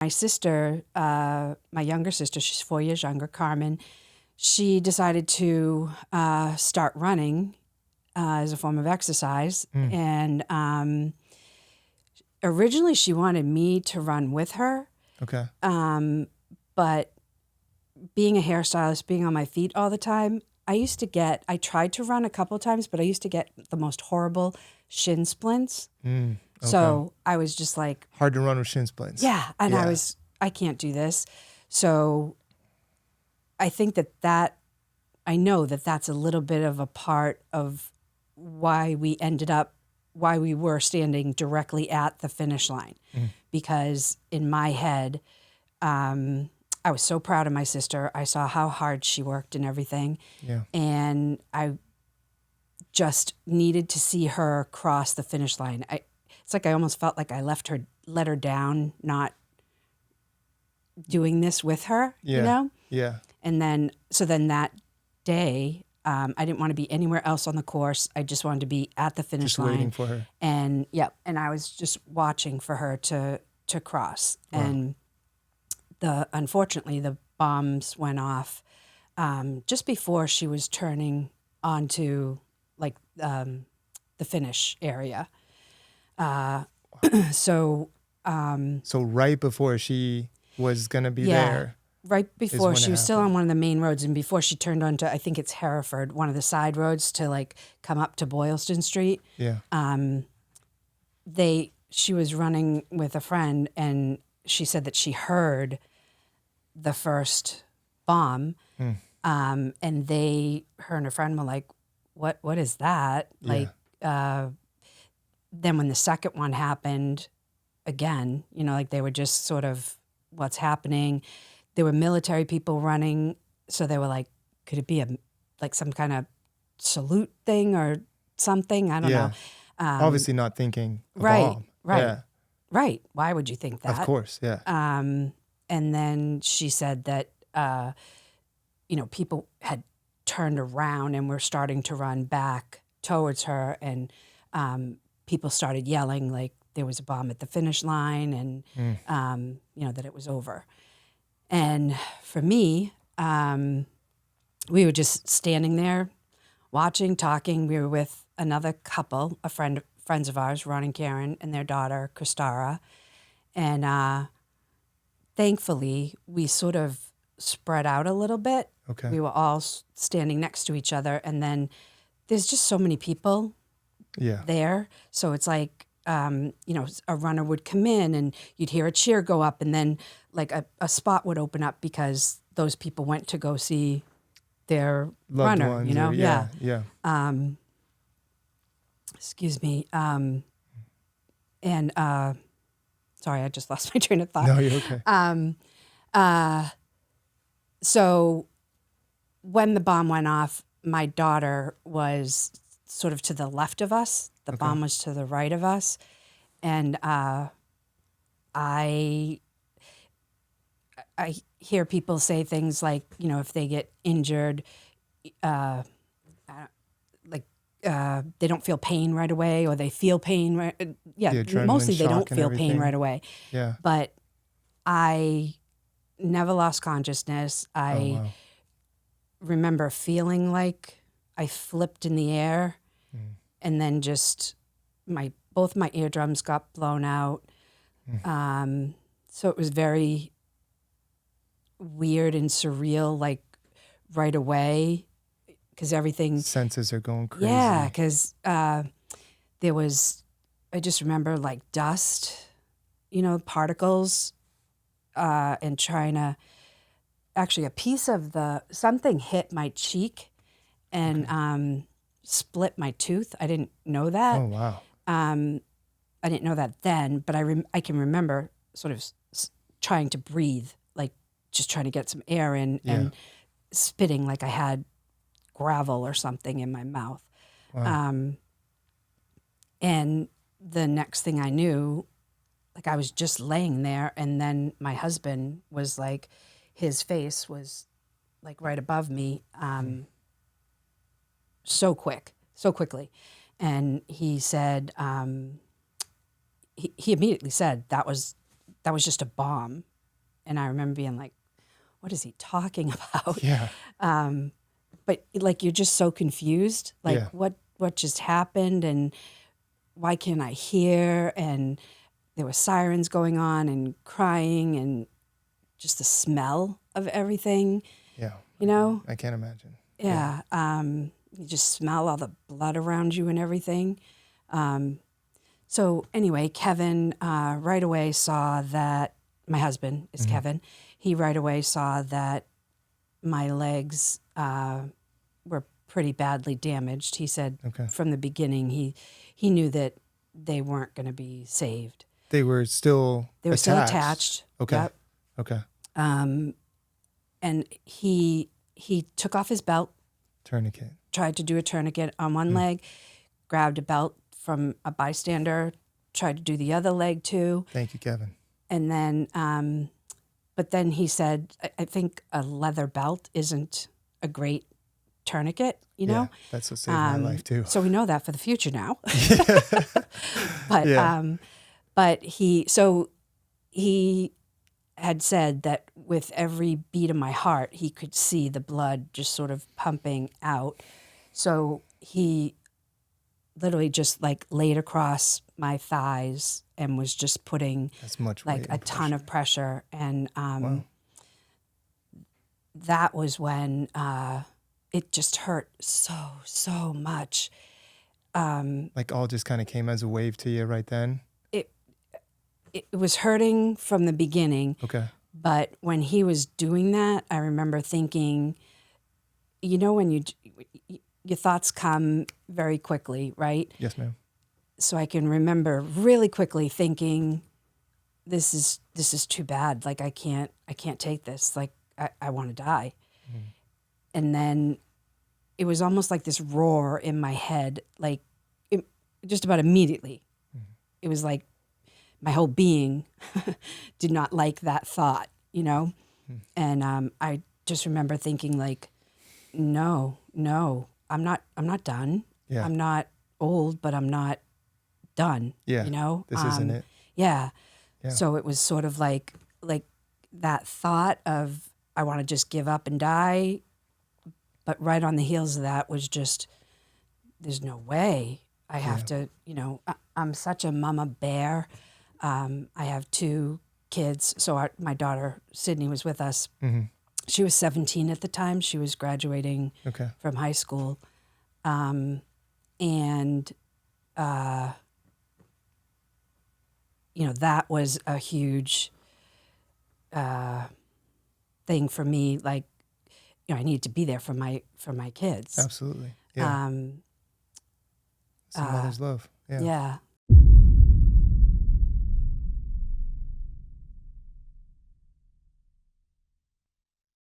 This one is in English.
My sister, my younger sister, she's 4 years younger, Carmen, she decided to start running as a form of exercise. And originally she wanted me to run with her. Okay. But being a hairstylist, being on my feet all the time, I tried to run a couple of times, but I used to get the most horrible shin splints. Okay. So I was just like, hard to run with shin splints. yeah. And I can't do this. So I think I know that that's a little bit of a part of why we were standing directly at the finish line. Because in my head, I was so proud of my sister. I saw how hard she worked and everything. Yeah. And I just needed to see her cross the finish line. It's like I almost felt like I let her down, not doing this with her, you know? Yeah. And then that day, I didn't want to be anywhere else on the course. I just wanted to be at the finish line. Just waiting for her. And and I was just watching for her to cross. Wow. And unfortunately, the bombs went off just before she was turning onto the finish area. So right before she was going to be there. Right before she was still on one of the main roads, and before she turned onto, I think it's Hereford, one of the side roads to come up to Boylston Street. Yeah. She was running with a friend, and she said that she heard the first bomb, and her and her friend were like, "What is that?" Yeah. Then when the second one happened, again, they were just sort of, what's happening? There were military people running, so they were like, could it be some kind of salute thing or something? I don't know. Obviously not thinking a bomb. Right. Yeah. Right. Why would you think that? Of course, yeah. And then she said that, people had turned around and were starting to run back towards her, and people started yelling like there was a bomb at the finish line, and, that it was over. And for me, we were just standing there watching, talking. We were with another couple, friends of ours, Ron and Karen, and their daughter, Christara. And thankfully, we sort of spread out a little bit. Okay. We were all standing next to each other. And then there's just so many people there. So it's like, a runner would come in and you'd hear a cheer go up, and then a spot would open up because those people went to go see their Loved runner, ones Yeah. Excuse me. And sorry, I just lost my train of thought. No, you're okay. So when the bomb went off, my daughter was sort of to the left of us. The bomb was to the right of us. And I hear people say things like, if they get injured, they don't feel pain right away, or they feel pain. Mostly they don't feel pain right away. Yeah. But I never lost consciousness. I remember feeling like I flipped in the air, and then just both my eardrums got blown out. So it was very weird and surreal, right away, because everything... Senses are going crazy. Yeah, because there was... I just remember, dust, particles, and trying to... Actually, a piece of something hit my cheek and split my tooth. I didn't know that. Oh, wow. I didn't know that then, but I can remember sort of trying to breathe, just trying to get some air in, and spitting like I had gravel or something in my mouth. Wow. And the next thing I knew, I was just laying there, and then my husband was his face was right above me, so quickly. And he said, he immediately said that was just a bomb. And I remember being like, what is he talking about? Yeah. But like, you're just so confused. Like, Yeah. what just happened, and why can't I hear? And there were sirens going on and crying and just the smell of everything, Yeah. you know? I can't imagine. Yeah. You just smell all the blood around you and everything. So anyway, Kevin right away saw that, my husband is Kevin. He right away saw that my legs were pretty badly damaged. He said Okay. from the beginning he knew that they weren't going to be saved. They were still They were still attached. Okay. Yep. Okay. And he took off his belt, Tourniquet. tried to do a tourniquet on one leg, grabbed a belt from a bystander, tried to do the other leg too. Thank you, Kevin. And then, but then he said, I think a leather belt isn't a great tourniquet, you know? Yeah, that's what saved my life too. So we know that for the future now. But, Yeah. but he had said that with every beat of my heart, he could see the blood just sort of pumping out. So he literally just like laid across my thighs and was just putting That's much like weight a and ton of pressure. And that was when it just hurt so much. Like all just kind of came as a wave to you right then. It was hurting from the beginning. Okay. But when he was doing that, I remember thinking, you know, when your thoughts come very quickly, right? Yes, ma'am. So I can remember really quickly thinking, this is too bad. Like I can't take this. Like I want to die. And then it was almost like this roar in my head, like just about immediately. It was like my whole being did not like that thought, you know? And I just remember thinking like, no, I'm not done. Yeah. I'm not old, but I'm not done. Yeah. You know? This isn't it. Yeah. Yeah. So it was sort of like that thought of, I want to just give up and die. But right on the heels of that was just, there's no way. I have to, you know, I'm such a mama bear. I have 2 kids. So my daughter, Sydney, was with us. Mm-hmm. She was 17 at the time. She was graduating Okay. from high school. And, you know, that was a huge thing for me. Like, you know, I needed to be there for my kids. Absolutely. Yeah. It's a mother's love. Yeah. Yeah.